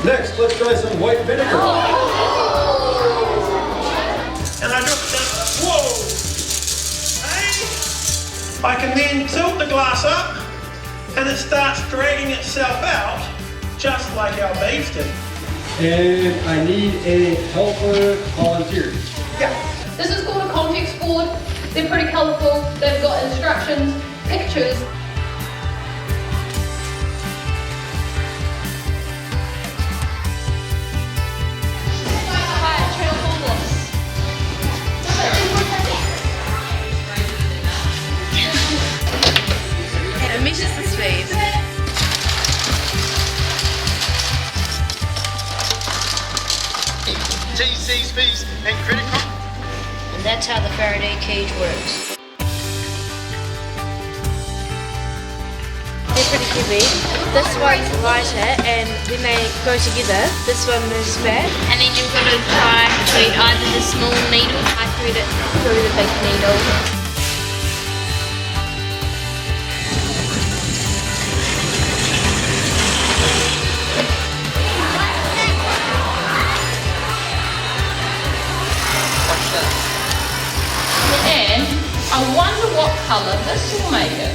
Next, let's try some white vinegar. And I drop it down. Whoa! Hey. I can then tilt the glass up and it starts dragging itself out just like our beads did. And I need a helper volunteer. Yeah. This is called a context board. They're pretty colourful. They've got instructions, pictures. It measures the speed. TC's, P's and credit card. And that's how the Faraday cage works. They're pretty heavy. This one's lighter, and when they go together, this one moves back. And then you've got to try to thread either the small needle, I thread it through the big needle. And I wonder what colour this will make it.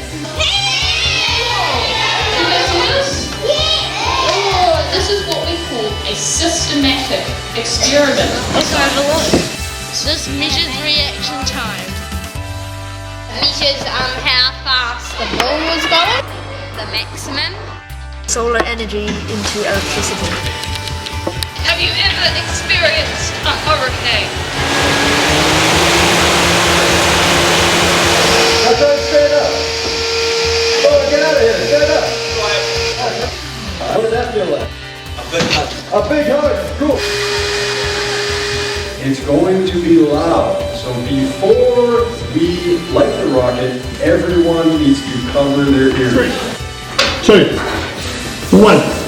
This is what we call a systematic experiment. Let's have a look. So this measures reaction time. Measures how fast the ball was going. The maximum. Solar energy into electricity. Have you ever experienced a hurricane? Now try to stand up. Oh, get out of here. Stand up. What did that feel like? A big hug. A big hug. Cool. It's going to be loud. So before we light the rocket, everyone needs to cover their ears. 3, 2, 1.